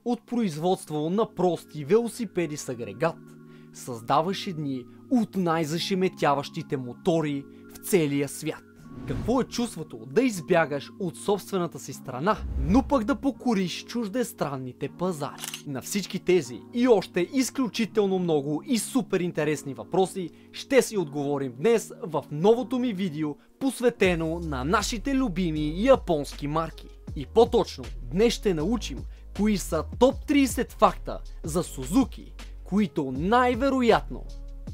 от производство на прости велосипеди с агрегат създаваш едни от най-зашеметяващите мотори в целия свят. Какво е чувството да избягаш от собствената си страна, но пък да покориш чуждестранните пазари? На всички тези и още изключително много и супер интересни въпроси ще си отговорим днес в новото ми видео, посветено на нашите любими японски марки. И по-точно, днес ще научим кои са топ 30 факта за Сузуки, които най-вероятно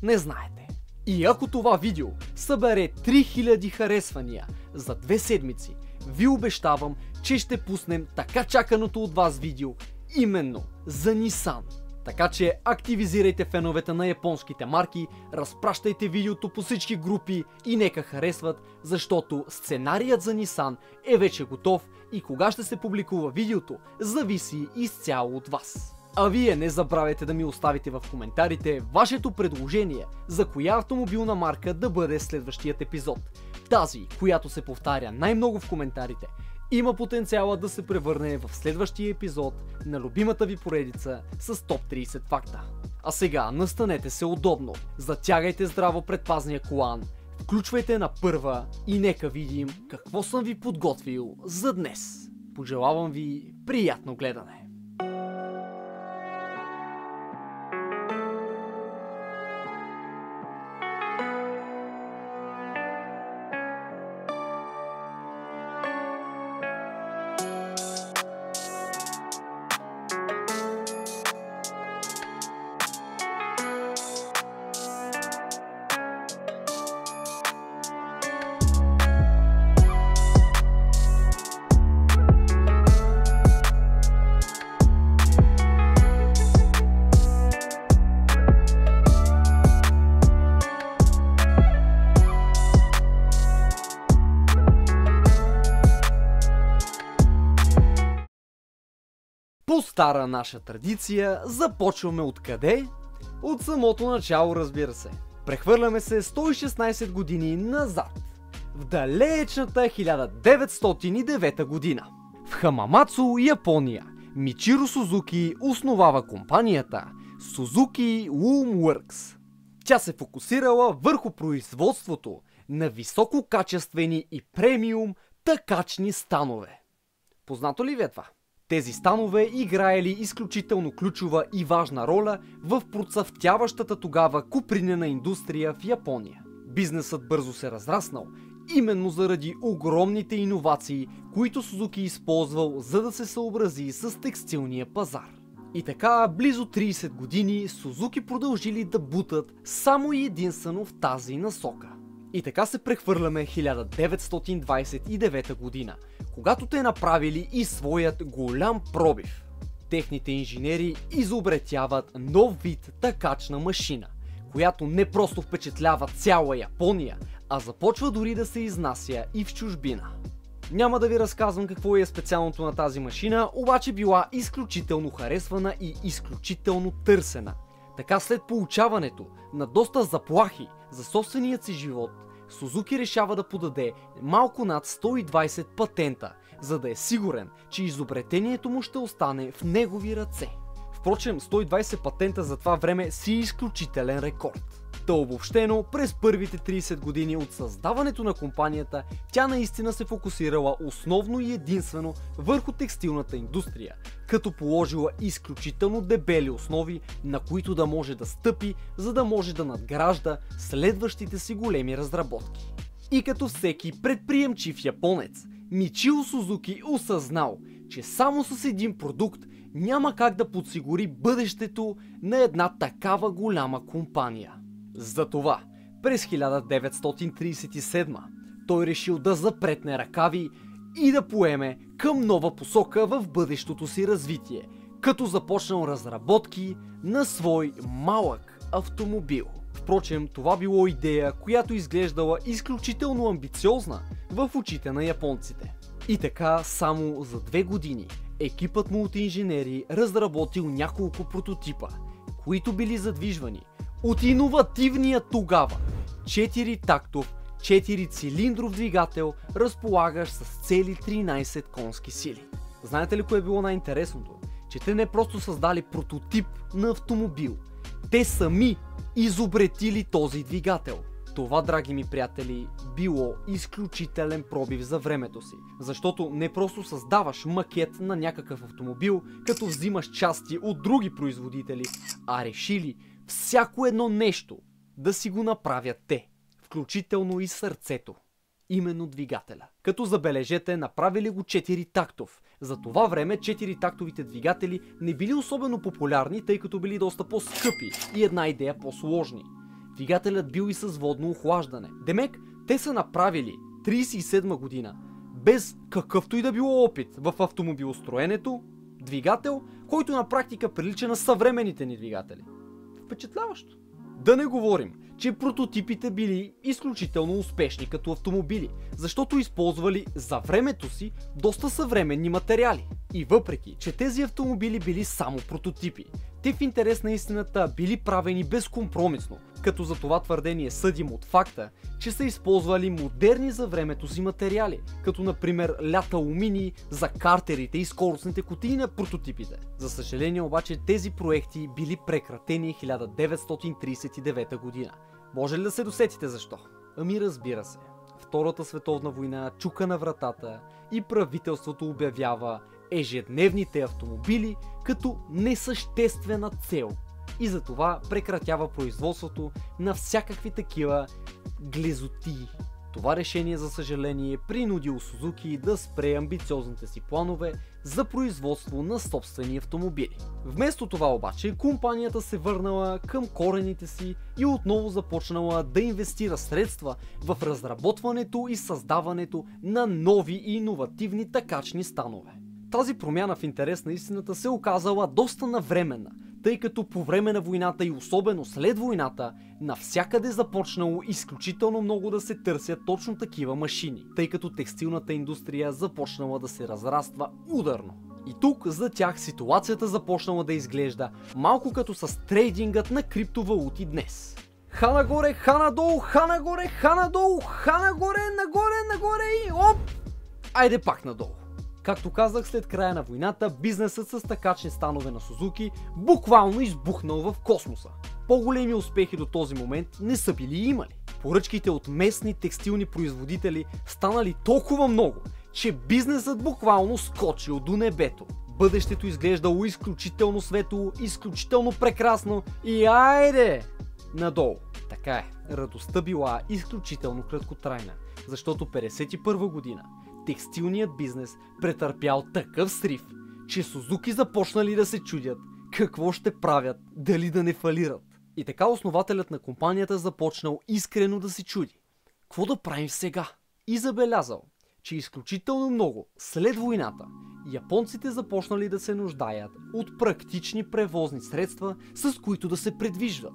не знаете. И ако това видео събере 3000 харесвания за 2 седмици, ви обещавам, че ще пуснем така чаканото от вас видео именно за Nissan. Така че активизирайте феновете на японските марки, разпращайте видеото по всички групи и нека харесват, защото сценарият за Nissan е вече готов и кога ще се публикува видеото, зависи изцяло от вас. А вие не забравяйте да ми оставите в коментарите вашето предложение за коя автомобилна марка да бъде следващият епизод. Тази, която се повтаря най-много в коментарите, има потенциала да се превърне в следващия епизод на любимата ви поредица с топ 30 факта. А сега настанете се удобно, затягайте здраво предпазния колан, включвайте на първа и нека видим какво съм ви подготвил за днес. Пожелавам ви приятно гледане! По стара наша традиция, започваме откъде? От самото начало, разбира се. Прехвърляме се 116 години назад, в далечната 1909 година. В Хамамацу, Япония, Мичиро Сузуки основава компанията Suzuki Loom Works. Тя се фокусирала върху производството на висококачествени и премиум тъкачни станове. Познато ли ви е това? Тези станове играели изключително ключова и важна роля в процъфтяващата тогава копринена индустрия в Япония. Бизнесът бързо се разраснал, именно заради огромните иновации, които Сузуки използвал, за да се съобрази с текстилния пазар. И така, близо 30 години Сузуки продължили да бутат само и единствено в тази насока. И така се прехвърляме 1929 година, когато те направили и своят голям пробив. Техните инженери изобретяват нов вид тъкачна машина, която не просто впечатлява цяла Япония, а започва дори да се изнася и в чужбина. Няма да ви разказвам какво е специалното на тази машина, обаче била изключително харесвана и изключително търсена. Така след получаването на доста заплахи за собственият си живот, Сузуки решава да подаде малко над 120 патента, за да е сигурен, че изобретението му ще остане в негови ръце. Впрочем, 120 патента за това време си изключителен рекорд. Та обобщено, през първите 30 години от създаването на компанията, тя наистина се фокусирала основно и единствено върху текстилната индустрия, като положила изключително дебели основи, на които да може да стъпи, за да може да надгражда следващите си големи разработки. И като всеки предприемчив японец, Мичиро Сузуки осъзнал, че само с един продукт няма как да подсигури бъдещето на една такава голяма компания. Затова през 1937 той решил да запретне ръкави и да поеме към нова посока в бъдещото си развитие, като започнал разработки на свой малък автомобил. Впрочем, това било идея, която изглеждала изключително амбициозна в очите на японците. И така, само за 2 години екипът му от инженери разработил няколко прототипа, които били задвижвани от иновативния тогава 4-тактов 4-цилиндров двигател, разполагащ с цели 13 конски сили. Знаете ли кое е било най-интересното? че те не просто създали прототип на автомобил, те сами изобретили този двигател. Това, драги ми приятели, било изключителен пробив за времето си, защото не просто създаваш макет на някакъв автомобил, като взимаш части от други производители, а решили всяко едно нещо да си го направят те, включително и сърцето, именно двигателя. Като забележете, направили го 4-тактов. За това време 4-тактовите двигатели не били особено популярни, тъй като били доста по-скъпи и една идея по-сложни. Двигателят бил и с водно охлаждане. Демек, те са направили 37 година, без какъвто и да било опит в автомобилостроенето, двигател, който на практика прилича на съвременните ни двигатели. Впечатляващо! Да не говорим, че прототипите били изключително успешни като автомобили, защото използвали за времето си доста съвременни материали. И въпреки, че тези автомобили били само прототипи, те в интерес на истината били правени безкомпромисно, като за това твърдение съдим от факта, че са използвали модерни за времето си материали, като например лят алуминий за картерите и скоростните кутии на прототипите. За съжаление обаче тези проекти били прекратени 1939 година. Може ли да се досетите защо? Ами разбира се. Втората световна война чука на вратата и правителството обявява ежедневните автомобили като несъществена цел и затова прекратява производството на всякакви такива глезотии. Това решение, за съжаление, принудило Сузуки да спре амбициозните си планове за производство на собствени автомобили. Вместо това обаче, компанията се върнала към корените си и отново започнала да инвестира средства в разработването и създаването на нови и иновативни такачни станове. Тази промяна в интерес на истината се оказала доста навременна, тъй като по време на войната и особено след войната, навсякъде започнало изключително много да се търсят точно такива машини, тъй като текстилната индустрия започнала да се разраства ударно. И тук за тях ситуацията започнала да изглежда малко като с трейдингът на криптовалути днес. Ха нагоре, ха надолу, ха нагоре, ха надолу, ха нагоре, нагоре и оп! Айде пак надолу. Както казах, след края на войната, бизнесът с такачни станове на Сузуки буквално избухнал в космоса. По-големи успехи до този момент не са били имали. Поръчките от местни текстилни производители станали толкова много, че бизнесът буквално скочил до небето. Бъдещето изглеждало изключително светло, изключително прекрасно и айде надолу. Така е, радостта била изключително краткотрайна, защото 51 година текстилният бизнес претърпял такъв срив, че Сузуки започнали да се чудят какво ще правят, дали да не фалират. И така основателят на компанията започнал искрено да се чуди. Какво да правим сега? И забелязал, че изключително много след войната японците започнали да се нуждаят от практични превозни средства, с които да се предвижват.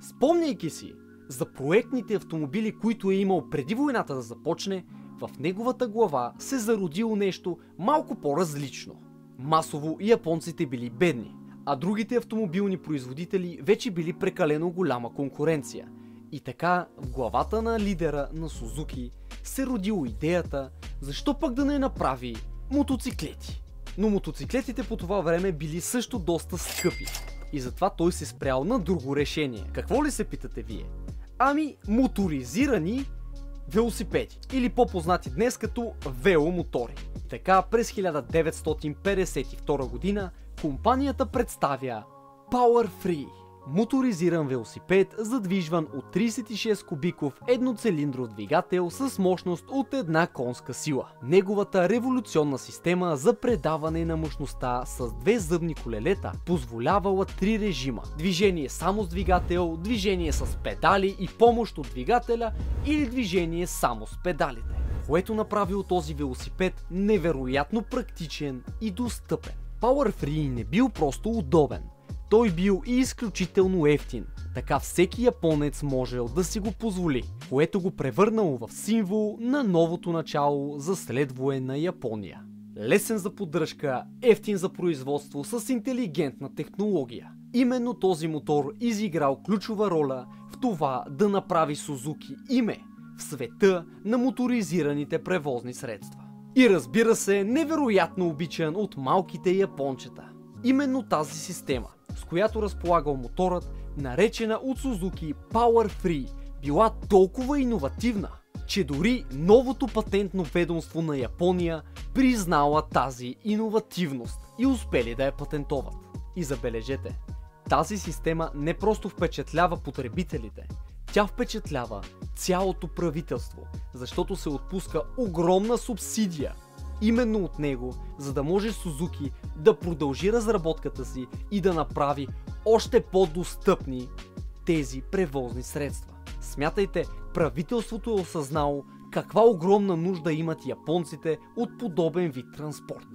Спомняйки си за проектните автомобили, които е имал преди войната да започне, в неговата глава се зародило нещо малко по-различно. Масово японците били бедни, а другите автомобилни производители вече били прекалено голяма конкуренция. И така в главата на лидера на Сузуки се родило идеята, защо пък да не направи мотоциклети. Но мотоциклетите по това време били също доста скъпи и затова той се спрял на друго решение. Какво ли се питате вие? Ами моторизирани велосипеди, или по-познати днес като веломотори. Така през 1952 година компанията представя Power Free, моторизиран велосипед, задвижван от 36 кубиков едноцилиндров двигател с мощност от 1 конска сила. Неговата революционна система за предаване на мощността с две зъбни колелета позволявала 3 режима: движение само с двигател, движение с педали и помощ от двигателя или движение само с педалите, което направило този велосипед невероятно практичен и достъпен. Power Free не бил просто удобен, той бил и изключително евтин, така всеки японец можел да си го позволи, което го превърнало в символ на новото начало за следвоенна Япония. Лесен за поддръжка, евтин за производство с интелигентна технология. Именно този мотор изиграл ключова роля в това да направи Сузуки име в света на моторизираните превозни средства. И разбира се, невероятно обичан от малките япончета. Именно тази система, с която разполагал моторът, наречена от Сузуки Power Free, била толкова иновативна, че дори новото патентно ведомство на Япония признала тази иновативност и успели да я патентоват. И забележете, тази система не просто впечатлява потребителите, тя впечатлява цялото правителство, защото се отпуска огромна субсидия именно от него, за да може Сузуки да продължи разработката си и да направи още по-достъпни тези превозни средства. Смятайте, правителството е осъзнало каква огромна нужда имат японците от подобен вид транспорт.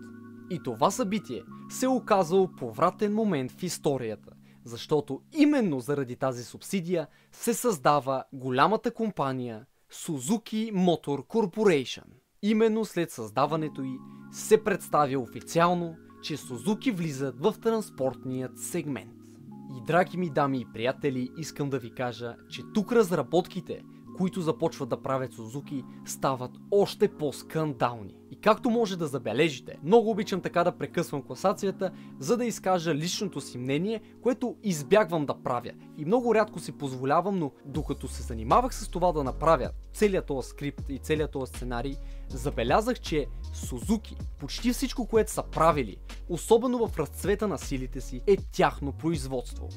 И това събитие се е оказало повратен момент в историята, защото именно заради тази субсидия се създава голямата компания Suzuki Motor Corporation. Именно след създаването й се представя официално, че Сузуки влизат в транспортният сегмент. И драги ми дами и приятели, искам да ви кажа, че тук разработките, които започват да правят Сузуки, стават още по-скандални. И както може да забележите, много обичам така да прекъсвам класацията, за да изкажа личното си мнение, което избягвам да правя. И много рядко си позволявам, но докато се занимавах с това да направя целият този скрипт и целият този сценарий, забелязах, че Сузуки, почти всичко, което са правили, особено в разцвета на силите си, е тяхно производство,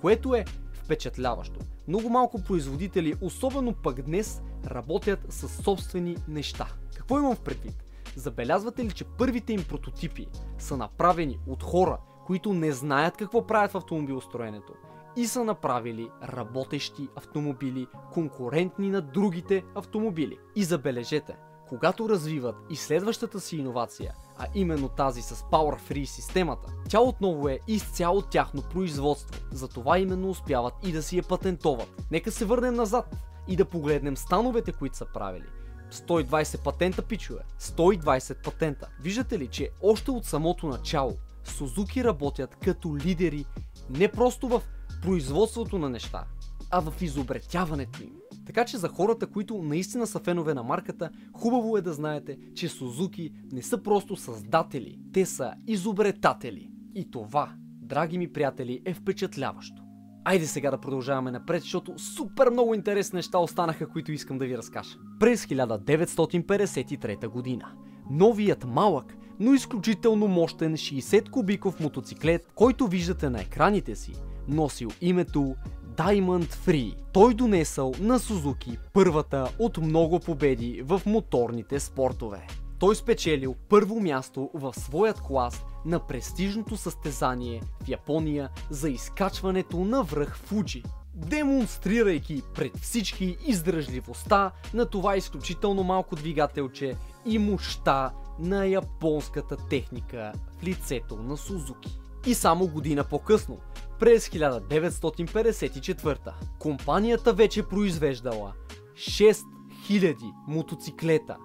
което е впечатляващо. Много малко производители, особено пък днес, работят със собствени неща. Какво имам в предвид? Забелязвате ли, че първите им прототипи са направени от хора, които не знаят какво правят в автомобилостроенето и са направили работещи автомобили, конкурентни на другите автомобили. И забележете, когато развиват и следващата си иновация, а именно тази с Power Free системата, тя отново е изцяло тяхно производство. Затова именно успяват и да си я патентоват. Нека се върнем назад и да погледнем становете, които са правили. 120 патента, пичове. 120 патента. Виждате ли, че още от самото начало Сузуки работят като лидери не просто в производството на неща, а в изобретяването им. Така че за хората, които наистина са фенове на марката, хубаво е да знаете, че Сузуки не са просто създатели, те са изобретатели. И това, драги ми приятели, е впечатляващо. Айде сега да продължаваме напред, защото супер много интересни неща останаха, които искам да ви разкажа. През 1953 година новият малък, но изключително мощен 60 кубиков мотоциклет, който виждате на екраните си, носил името Diamond Free. Той донесъл на Сузуки първата от много победи в моторните спортове. Той спечелил първо място в своят клас на престижното състезание в Япония за изкачването на връх Фуджи, демонстрирайки пред всички издръжливостта на това изключително малко двигателче и мощта на японската техника в лицето на Сузуки. И само година по-късно, през 1954, компанията вече произвеждала 6000 мотоциклета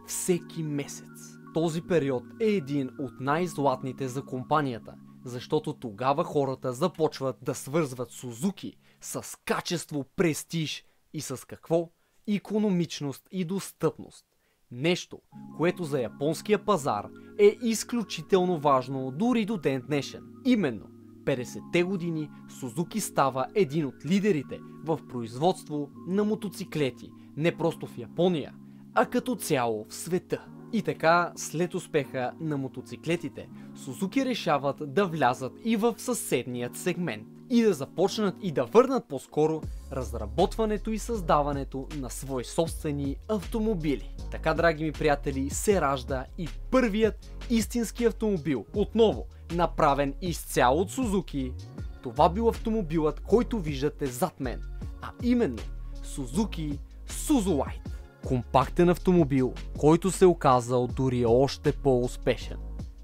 всеки месец. Този период е един от най-златните за компанията, защото тогава хората започват да свързват Сузуки с качество, престиж и с какво? Икономичност и достъпност. Нещо, което за японския пазар е изключително важно дори до ден днешен. Именно 50-те години Сузуки става един от лидерите в производство на мотоциклети, не просто в Япония, а като цяло в света. И така, след успеха на мотоциклетите, Сузуки решават да влязат и в съседният сегмент и да започнат и да върнат по-скоро разработването и създаването на свои собствени автомобили. Така, драги ми приятели, се ражда и първият истински автомобил, отново направен изцяло от Сузуки. Това бил автомобилът, който виждате зад мен, а именно Suzuki Suzulite. Компактен автомобил, който се оказал дори още по-успешен.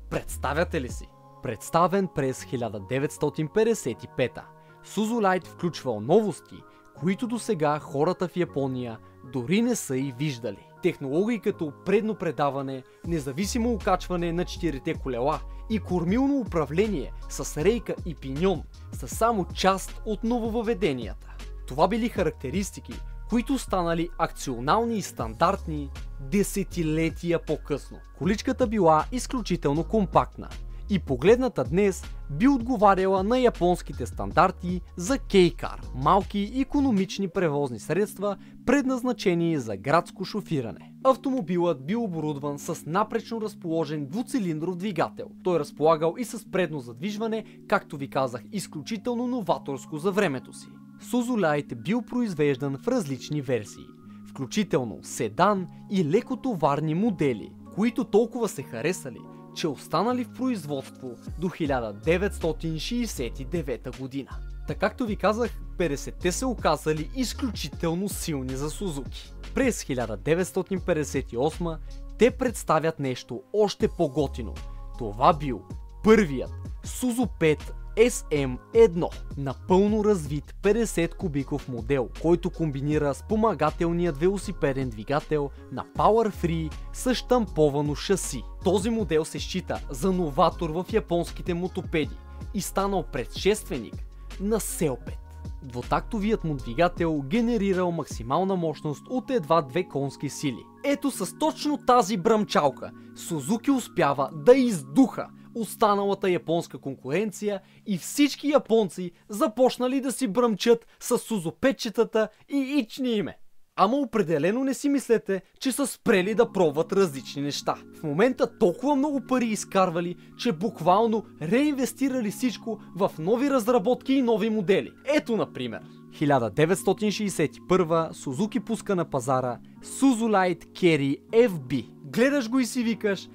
Представяте ли си? Представен през 1955, Suzulite включвал новости, които досега хората в Япония дори не са и виждали. Технологии като предно предаване, независимо окачване на 4-те колела и кормилно управление с рейка и пиньон са само част от нововъведенията. Това били характеристики, които станали акционални и стандартни десетилетия по-късно. Количката била изключително компактна и погледната днес би отговаряла на японските стандарти за кейкар – малки икономични превозни средства, предназначени за градско шофиране. Автомобилът би оборудван с напречно разположен двуцилиндров двигател. Той разполагал и с предно задвижване, както ви казах, изключително новаторско за времето си. Suzu Light бил произвеждан в различни версии, включително седан и лекотоварни модели, които толкова се харесали, че останали в производство до 1969 година. Така както ви казах, 50-те се оказали изключително силни за Сузуки. През 1958 те представят нещо още по-готино. Това бил първият Suzu 5 SM1, напълно развит 50 кубиков модел, който комбинира спомагателният велосипеден двигател на Power Free с щамповано шаси. Този модел се счита за новатор в японските мотопеди и станал предшественик на Селпет. Двутактовият му двигател генерирал максимална мощност от едва 2 конски сили. Ето с точно тази бръмчалка Сузуки успява да издуха останалата японска конкуренция и всички японци започнали да си бръмчат с сузопетчетата и ични име. Ама определено не си мислете, че са спрели да пробват различни неща. В момента толкова много пари изкарвали, че буквално реинвестирали всичко в нови разработки и нови модели. Ето например, 1961 Сузуки пуска на пазара Suzu Light Carry FB. Гледаш го и си викаш,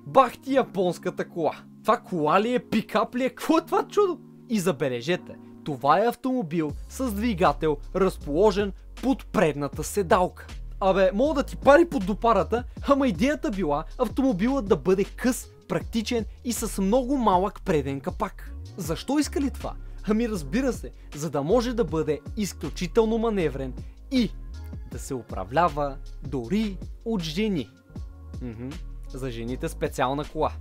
бах ти японската кола. Това кола ли е, пикап ли е, какво е това чудо? И забележете, това е автомобил с двигател, разположен под предната седалка. Абе, мога да ти пари под допарата, ама идеята била автомобилът да бъде къс, практичен и с много малък преден капак. Защо искали това? Ами разбира се, за да може да бъде изключително маневрен и да се управлява дори от жени. За жените специална кола.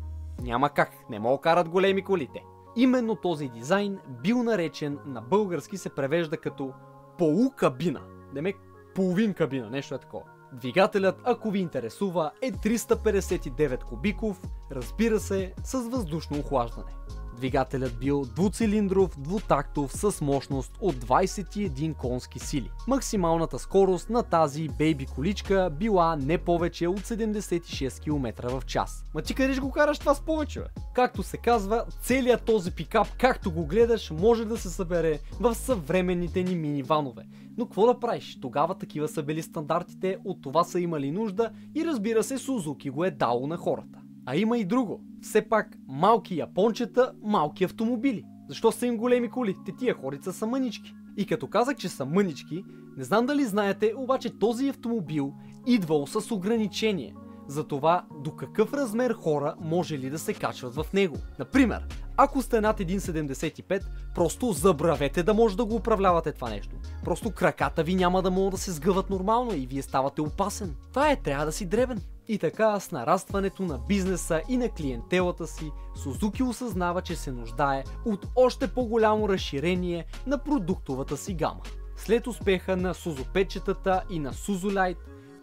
Няма как, не могат карат големи колите. Именно този дизайн бил наречен, на български се превежда като полукабина. Демек половин кабина, нещо е такова. Двигателят, ако ви интересува, е 359 кубиков, разбира се, с въздушно охлаждане. Двигателят бил двуцилиндров, двутактов с мощност от 21 конски сили. Максималната скорост на тази бейби количка била не повече от 76 км в час. Ма ти къде ще го караш това с повече, бе? Както се казва, целият този пикап, както го гледаш, може да се събере в съвременните ни миниванове. Но какво да правиш? Тогава такива са били стандартите, от това са имали нужда и разбира се, Сузуки го е дало на хората. А има и друго. Все пак малки япончета, малки автомобили. Защо са им големи коли? Тия хорица са мънички. И като казах, че са мънички, не знам дали знаете, обаче този автомобил идвал с ограничение за това до какъв размер хора може ли да се качват в него. Например, ако сте над 1,75, просто забравете да може да го управлявате това нещо. Просто краката ви няма да могат да се сгъват нормално и вие ставате опасен. Това трябва да си дребен. И така, с нарастването на бизнеса и на клиентелата си, Сузуки осъзнава, че се нуждае от още по-голямо разширение на продуктовата си гама. След успеха на сузопетчетата и на Suzu Light,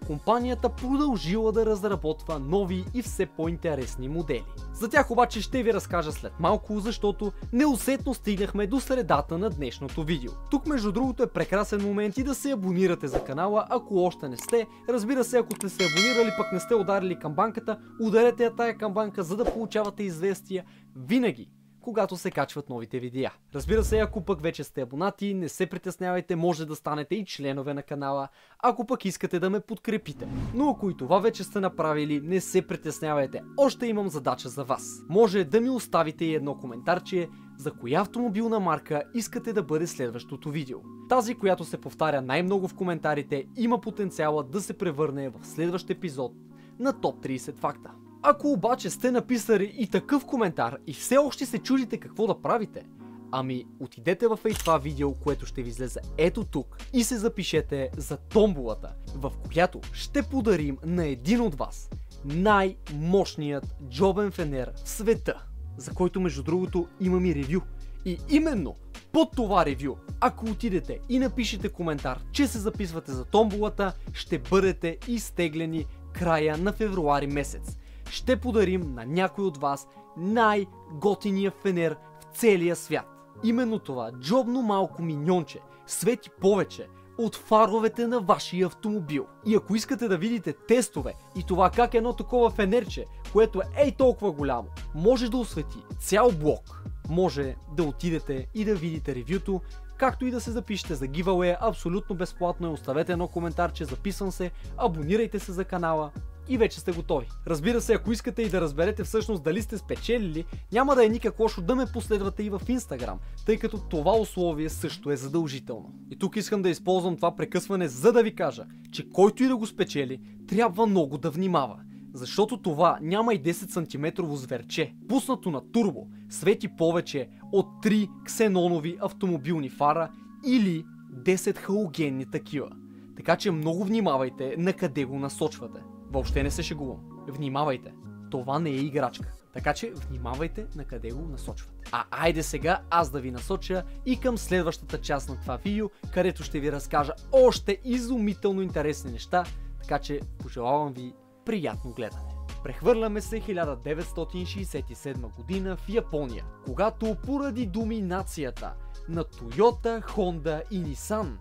компанията продължила да разработва нови и все по-интересни модели. За тях обаче ще ви разкажа след малко, защото неусетно стигнахме до средата на днешното видео. Тук между другото е прекрасен момент и да се абонирате за канала, ако още не сте. Разбира се, ако сте се абонирали, пък не сте ударили камбанката, ударете я тая камбанка, за да получавате известия винаги, когато се качват новите видеа. Разбира се, ако пък вече сте абонати, не се притеснявайте, може да станете и членове на канала, ако пък искате да ме подкрепите. Но ако и това вече сте направили, не се притеснявайте, още имам задача за вас. Може да ми оставите и едно коментарче, за коя автомобилна марка искате да бъде следващото видео. Тази, която се повтаря най-много в коментарите, има потенциала да се превърне в следващ епизод на Топ 30 факта. Ако обаче сте написали и такъв коментар и все още се чудите какво да правите, ами отидете в това видео, което ще ви излезе ето тук и се запишете за томболата, в която ще подарим на един от вас най-мощният джобен фенер в света, за който между другото имам и ревю. И именно под това ревю, ако отидете и напишете коментар, че се записвате за томболата, ще бъдете изтеглени края на февруари месец. Ще подарим на някой от вас най-готиния фенер в целия свят. Именно това джобно малко миньонче свети повече от фаровете на вашия автомобил. И ако искате да видите тестове и това как едно такова фенерче, което е толкова голямо, може да освети цял блок, може да отидете и да видите ревюто, както и да се запишете за giveaway, абсолютно безплатно е. Оставете едно коментарче, записвам се, абонирайте се за канала и вече сте готови. Разбира се, ако искате и да разберете всъщност дали сте спечелили, няма да е никак лошо да ме последвате и в Instagram, тъй като това условие също е задължително. И тук искам да използвам това прекъсване, за да ви кажа, че който и да го спечели, трябва много да внимава. Защото това няма и 10 см зверче, пуснато на турбо, свети повече от 3 ксенонови автомобилни фара или 10 халогенни такива. Така че много внимавайте на къде го насочвате. Въобще не се шегувам. Внимавайте. Това не е играчка. Така че внимавайте на къде го насочвате. Айде сега аз да ви насоча и към следващата част на това видео, където ще ви разкажа още изумително интересни неща. Така че пожелавам ви приятно гледане. Прехвърляме се 1967 година в Япония, когато поради доминацията на Toyota, Honda и Nissan,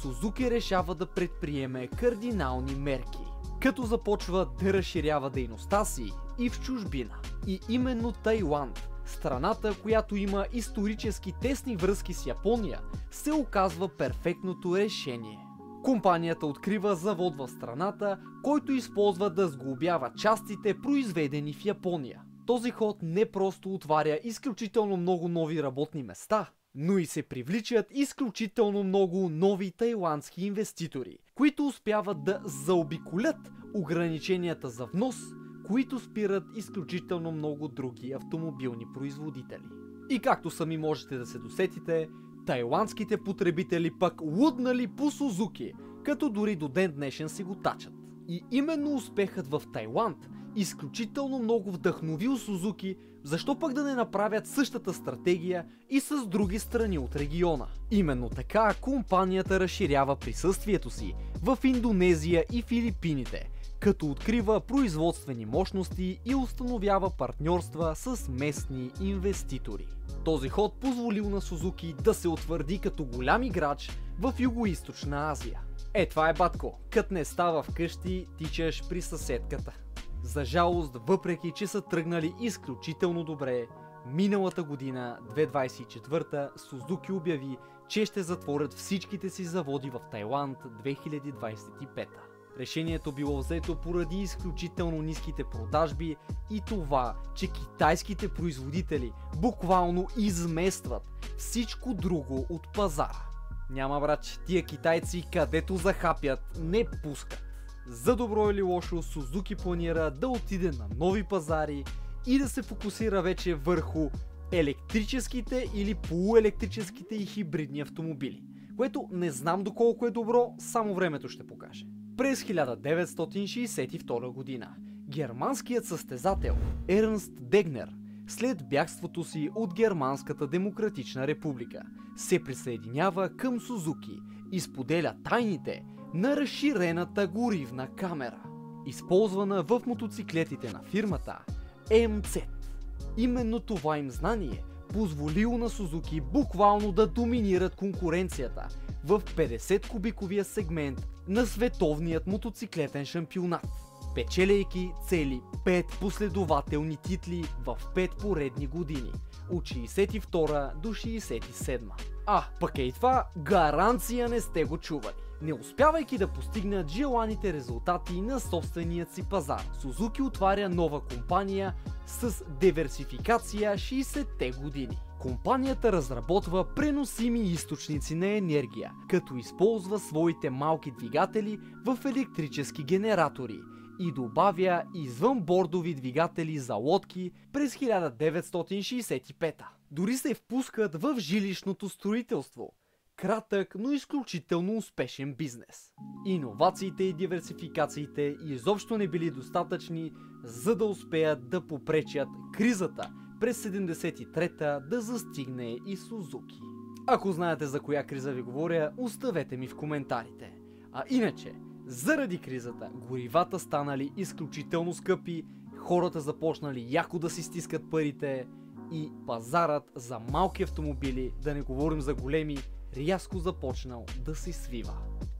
Сузуки решава да предприеме кардинални мерки, като започва да разширява дейността си и в чужбина. И именно Тайланд, страната, която има исторически тесни връзки с Япония, се оказва перфектното решение. Компанията открива завод в страната, който използва да сглобява частите, произведени в Япония. Този ход не просто отваря изключително много нови работни места, но и се привличат изключително много нови тайландски инвеститори, които успяват да заобиколят ограниченията за внос, които спират изключително много други автомобилни производители. И както сами можете да се досетите, тайландските потребители пък луднали по Сузуки, като дори до ден днешен си го тачат. И именно успехът в Тайланд изключително много вдъхновил Сузуки, защо пък да не направят същата стратегия и с други страни от региона. Именно така компанията разширява присъствието си в Индонезия и Филипините, като открива производствени мощности и установява партньорства с местни инвеститори. Този ход позволил на Сузуки да се утвърди като голям играч в Югоизточна Азия. Това е, батко, кът не става вкъщи, тичаш при съседката. За жалост, въпреки че са тръгнали изключително добре, миналата година, 2024, Сузуки обяви, че ще затворят всичките си заводи в Тайланд 2025. Решението било взето поради изключително ниските продажби и това, че китайските производители буквално изместват всичко друго от пазара. Няма, брат, тия китайци където захапят не пускат. За добро или лошо, Сузуки планира да отиде на нови пазари и да се фокусира вече върху електрическите или полуелектрическите и хибридни автомобили, което не знам доколко е добро, само времето ще покаже. През 1962 година германският състезател Ернст Дегнер, след бягството си от Германската демократична република, се присъединява към Сузуки и споделя тайните на разширената горивна камера, използвана в мотоциклетите на фирмата MZ. Именно това им знание позволило на Сузуки буквално да доминират конкуренцията в 50-кубиковия сегмент на световният мотоциклетен шампионат, печелейки цели 5 последователни титли в 5 поредни години, от 62 до 67. Пък и това гаранция не сте го чували. Не успявайки да постигнат желаните резултати на собственият си пазар, Сузуки отваря нова компания с диверсификация 60-те години. Компанията разработва преносими източници на енергия, като използва своите малки двигатели в електрически генератори и добавя извънбордови двигатели за лодки през 1965. Дори се впускат в жилищното строителство. Кратък, но изключително успешен бизнес. Иновациите и диверсификациите изобщо не били достатъчни, за да успеят да попречат кризата през 73-та да застигне и Сузуки. Ако знаете за коя криза ви говоря, оставете ми в коментарите. Иначе, заради кризата, горивата станали изключително скъпи, хората започнали яко да си стискат парите и пазарът за малки автомобили, да не говорим за големи, рязко започнал да се свива.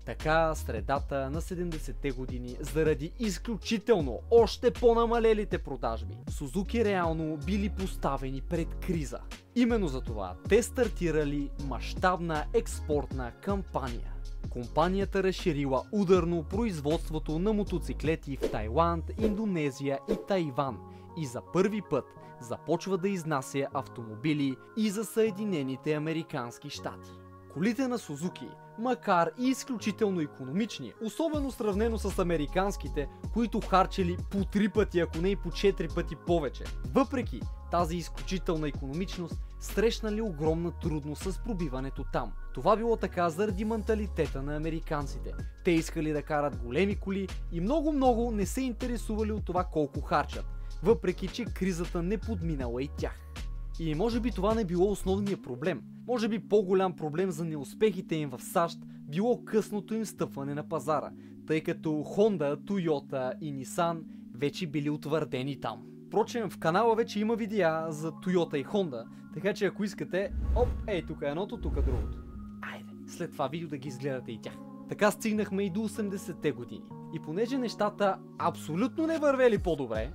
Така, средата на 70-те години, заради изключително още по-намалелите продажби, Сузуки реално били поставени пред криза. Именно за това те стартирали мащабна експортна кампания. Компанията разширила ударно производството на мотоциклети в Тайланд, Индонезия и Тайван и за първи път започва да изнася автомобили и за Съединените американски щати. Колите на Сузуки, макар и изключително икономични, особено сравнено с американските, които харчели по 3 пъти, ако не и по 4 пъти повече, въпреки тази изключителна икономичност, срещнали огромна трудност с пробиването там. Това било така заради менталитета на американците. Те искали да карат големи коли и много не се интересували от това колко харчат, въпреки че кризата не подминала и тях. И може би това не било основният проблем. Може би по-голям проблем за неуспехите им в САЩ било късното им стъпване на пазара, тъй като Honda, Toyota и Nissan вече били утвърдени там. Впрочем, в канала вече има видеа за Toyota и Honda, така че ако искате, ей тук е едното, тук е другото. Айде, след това видео да ги изгледате и тях. Така стигнахме и до 80-те години. И понеже нещата абсолютно не вървели по-добре,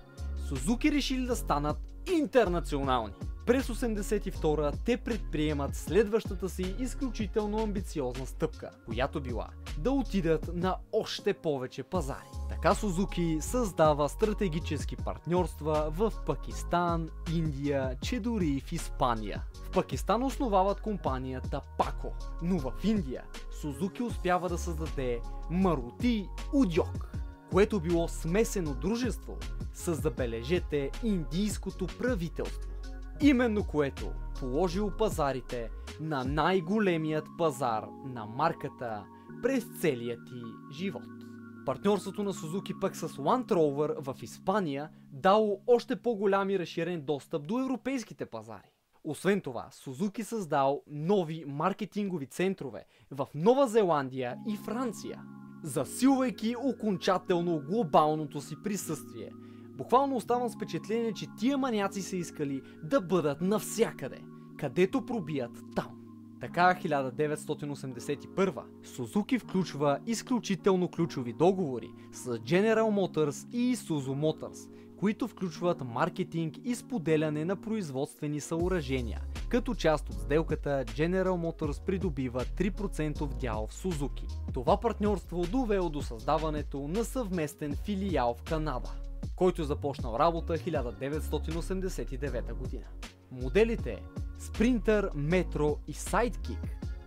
Сузуки решили да станат интернационални. През 82-та те предприемат следващата си изключително амбициозна стъпка, която била да отидат на още повече пазари. Така Сузуки създава стратегически партньорства в Пакистан, Индия, че дори и в Испания. В Пакистан основават компанията Пако, но в Индия Сузуки успява да създаде Марути Удьок, което било смесено дружество с, забележете, индийското правителство. Именно което положило пазарите на най-големият пазар на марката през целия ти живот. Партньорството на Сузуки пък с Land Rover в Испания дало още по-голям и разширен достъп до европейските пазари. Освен това, Сузуки създал нови маркетингови центрове в Нова Зеландия и Франция, засилвайки окончателно глобалното си присъствие. Буквално оставам с впечатление, че тия маняци са искали да бъдат навсякъде, където пробият там. Така 1981 Сузуки включва изключително ключови договори с General Motors и Isuzu Motors, които включват маркетинг и споделяне на производствени съоръжения. Като част от сделката General Motors придобива 3% дял в Сузуки. Това партньорство довело до създаването на съвместен филиал в Канада, който започнал работа 1989 година. Моделите Sprinter, Metro и Sidekick,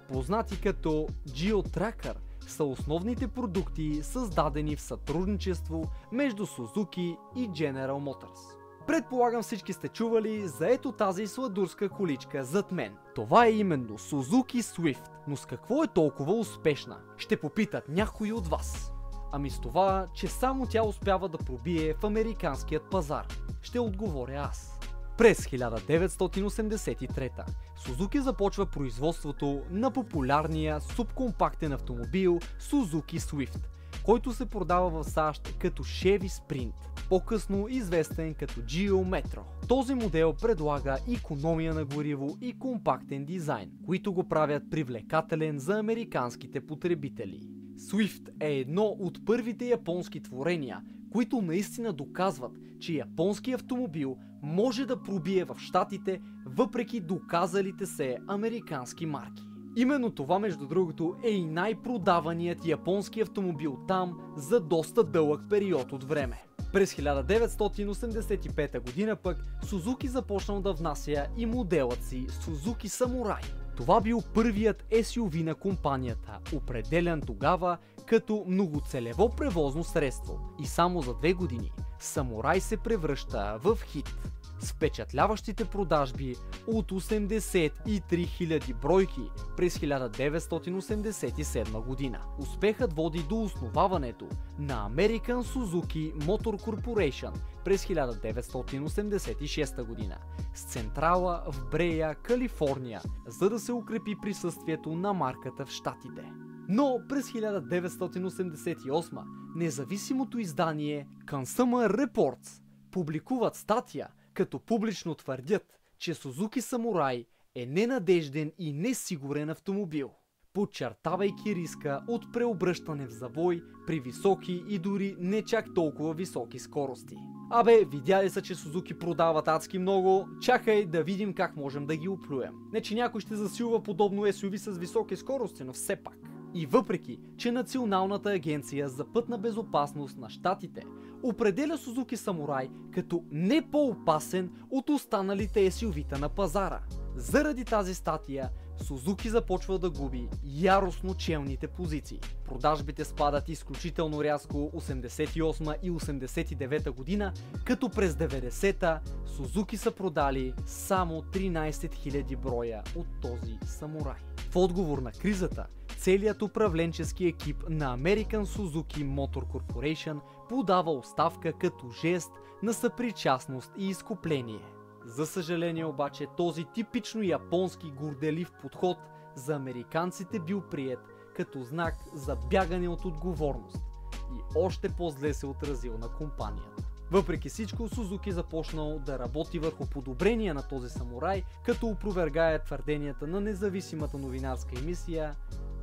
познати като Geo-Tracker, са основните продукти, създадени в сътрудничество между Сузуки и General Motors. Предполагам всички сте чували за ето тази сладурска количка зад мен. Това е именно Suzuki Swift, но с какво е толкова успешна? Ще попитат някои от вас. Ами с това, че само тя успява да пробие в американският пазар. Ще отговоря аз. През 1983 Сузуки започва производството на популярния субкомпактен автомобил Suzuki Swift, който се продава в САЩ като Chevy Sprint, по-късно известен като Geo Metro. Този модел предлага икономия на гориво и компактен дизайн, които го правят привлекателен за американските потребители. Swift е едно от първите японски творения, които наистина доказват, че японски автомобил може да пробие в щатите, въпреки доказалите се американски марки. Именно това, между другото, е и най-продаваният японски автомобил там за доста дълъг период от време. През 1985 година пък Сузуки започнал да внася и моделът си Suzuki Samurai. Това бил първият SUV на компанията, определен тогава като многоцелево превозно средство, и само за 2 години Samurai се превръща в хит с впечатляващите продажби от 83 000 бройки през 1987 година. Успехът води до основаването на American Suzuki Motor Corporation през 1986 година с централа в Брея, Калифорния, за да се укрепи присъствието на марката в щатите. Но през 1988 независимото издание Consumer Reports публикуват статия, като публично твърдят, че Сузуки Самурай е ненадежден и несигурен автомобил, подчертавайки риска от преобръщане в завой при високи и дори не чак толкова високи скорости. Абе, видяли са, че Сузуки продават адски много, чакай да видим как можем да ги оплюем. Не, че някой ще засилва подобно SUV с високи скорости, но все пак. И въпреки, че Националната агенция за пътна безопасност на щатите определя Сузуки Самурай като не по-опасен от останалите SUV-та на пазара, заради тази статия Сузуки започва да губи яростно челните позиции. Продажбите спадат изключително рязко 88 и 89 година, като през 90-та Сузуки са продали само 13 000 броя от този Самурай. В отговор на кризата, целият управленчески екип на American Suzuki Motor Corporation подава оставка като жест на съпричастност и изкупление. За съжаление обаче, този типично японски горделив подход за американците бил приет като знак за бягане от отговорност и още по-зле се отразил на компанията. Въпреки всичко, Сузуки започнал да работи върху подобрение на този Самурай, като опровергае твърденията на независимата новинарска емисия.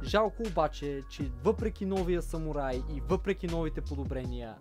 Жалко обаче, че въпреки новия Самурай и въпреки новите подобрения,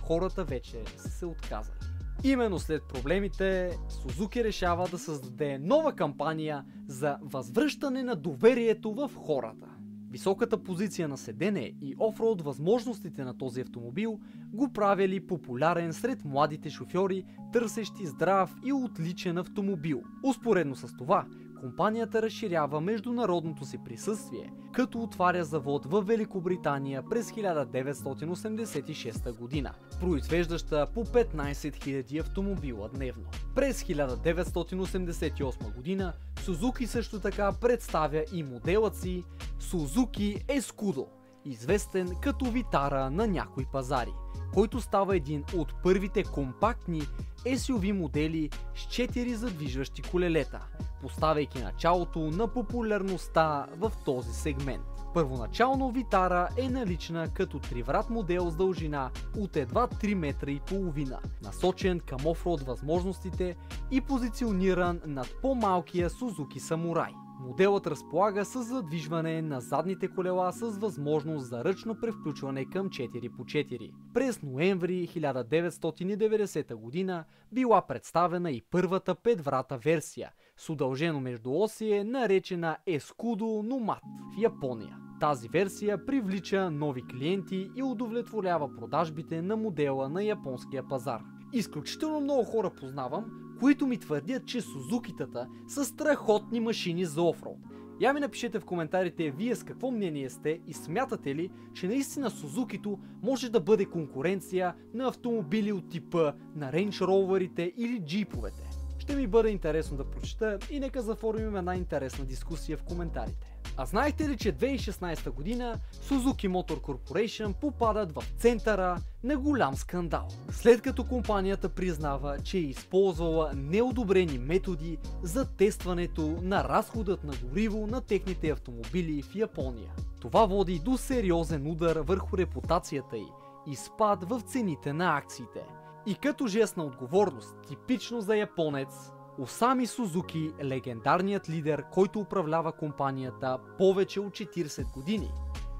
хората вече са се отказали. Именно след проблемите, Сузуки решава да създаде нова кампания за възвръщане на доверието в хората. Високата позиция на седене и офроуд възможностите на този автомобил го правили популярен сред младите шофьори, търсещи здрав и отличен автомобил. Успоредно с това, компанията разширява международното си присъствие, като отваря завод в Великобритания през 1986 година, произвеждаща по 15 000 автомобила дневно. През 1988 година Сузуки също така представя и моделът си Suzuki Escudo, известен като Витара на някои пазари, който става един от първите компактни SUV модели с 4 задвижващи колелета, поставяйки началото на популярността в този сегмент. Първоначално Витара е налична като триврат модел с дължина от едва 3 метра и половина, насочен към офроуд възможностите и позициониран над по-малкия Сузуки Самурай. Моделът разполага с задвижване на задните колела с възможност за ръчно превключване към 4x4. През ноември 1990 година била представена и първата 5-врата версия с удължено междуосие, наречена Escudo Nomad в Япония. Тази версия привлича нови клиенти и удовлетворява продажбите на модела на японския пазар. Изключително много хора познавам, които ми твърдят, че Сузукитата са страхотни машини за офроуд. Я ми напишете в коментарите вие с какво мнение сте и смятате ли, че наистина Сузукито може да бъде конкуренция на автомобили от типа на Range Rover-ите или джиповете. Ще ми бъде интересно да прочета и нека заформим една интересна дискусия в коментарите. А знаете ли, че 2016 година Suzuki Motor Corporation попадат в центъра на голям скандал, след като компанията признава, че е използвала неодобрени методи за тестването на разходът на гориво на техните автомобили в Япония. Това води до сериозен удар върху репутацията й и спад в цените на акциите. И като жест на отговорност, типично за японец, Осами Сузуки, легендарният лидер, който управлява компанията повече от 40 години,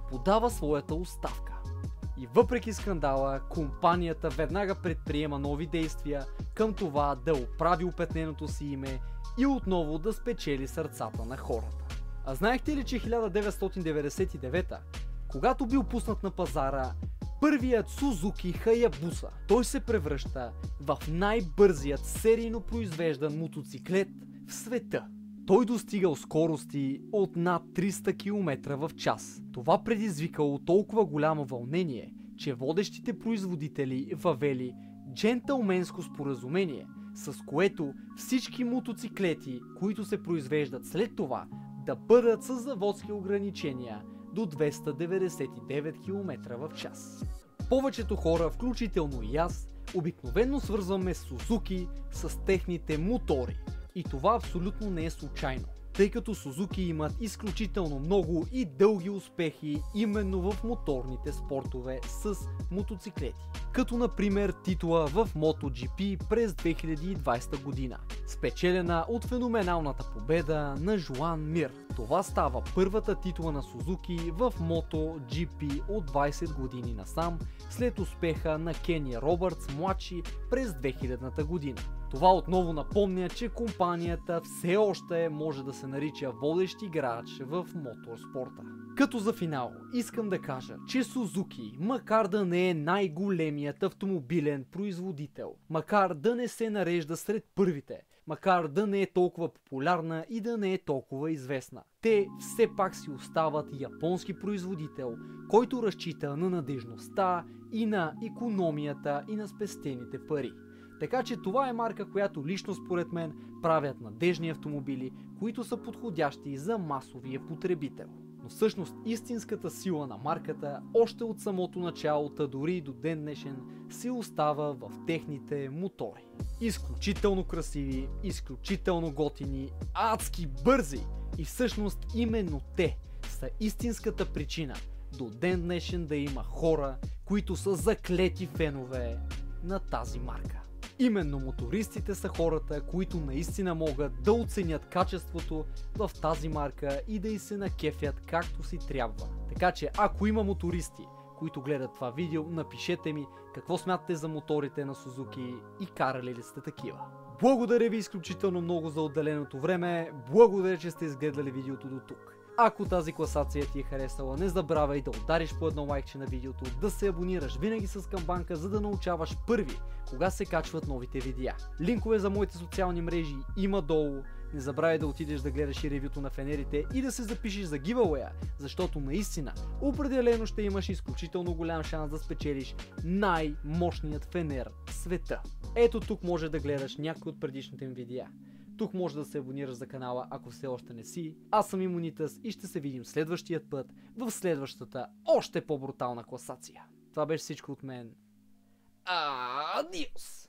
подава своята оставка. И въпреки скандала, компанията веднага предприема нови действия към това да оправи опетненото си име и отново да спечели сърцата на хората. А знаехте ли, че 1999, когато бил пуснат на пазара първият Suzuki Hayabusa, той се превръща в най-бързият серийно произвеждан мотоциклет в света. Той достигал скорости от над 300 км в час. Това предизвикало толкова голямо вълнение, че водещите производители въвели джентълменско споразумение, с което всички мотоциклети, които се произвеждат след това, да бъдат с заводски ограничения до 299 км в час. Повечето хора, включително и аз, обикновено свързваме Сузуки с техните мотори. И това абсолютно не е случайно. тъй като Сузуки имат изключително много и дълги успехи именно в моторните спортове с мотоциклети. Като например титула в MotoGP през 2020 година, спечелена от феноменалната победа на Жоан Мир. Това става първата титула на Сузуки в MotoGP от 20 години насам, след успеха на Кени Робъртс младши през 2000 година. Това отново напомня, че компанията все още може да се нарича водещ играч в моторспорта. Като за финал, искам да кажа, че Сузуки, макар да не е най-големият автомобилен производител, макар да не се нарежда сред първите, макар да не е толкова популярна и да не е толкова известна, те все пак си остават японски производител, който разчита на надежността и на икономията и на спестените пари. Така че това е марка, която лично според мен правят надежни автомобили, които са подходящи за масовия потребител. Но всъщност истинската сила на марката още от самото начало, дори до ден днешен, се остава в техните мотори. Изключително красиви, изключително готини, адски бързи и всъщност именно те са истинската причина до ден днешен да има хора, които са заклети фенове на тази марка. Именно мотористите са хората, които наистина могат да оценят качеството в тази марка и да й се накефят както си трябва. Така че ако има мотористи, които гледат това видео, напишете ми какво смятате за моторите на Сузуки и карали ли сте такива. Благодаря ви изключително много за отделеното време, благодаря, че сте изгледали видеото до тук. Ако тази класация ти е харесала, не забравяй да удариш по едно лайкче на видеото, да се абонираш винаги с камбанка, за да научаваш първи, кога се качват новите видеа. Линкове за моите социални мрежи има долу. Не забравяй да отидеш да гледаш и ревюто на фенерите и да се запишеш за giveaway, защото наистина определено ще имаш изключително голям шанс да спечелиш най-мощният фенер в света. Ето тук може да гледаш някои от предишните ми видеа. Тук може да се абонираш за канала, ако все още не си. Аз съм Имунитъс и ще се видим следващият път в следващата още по-брутална класация. Това беше всичко от мен. Адиос!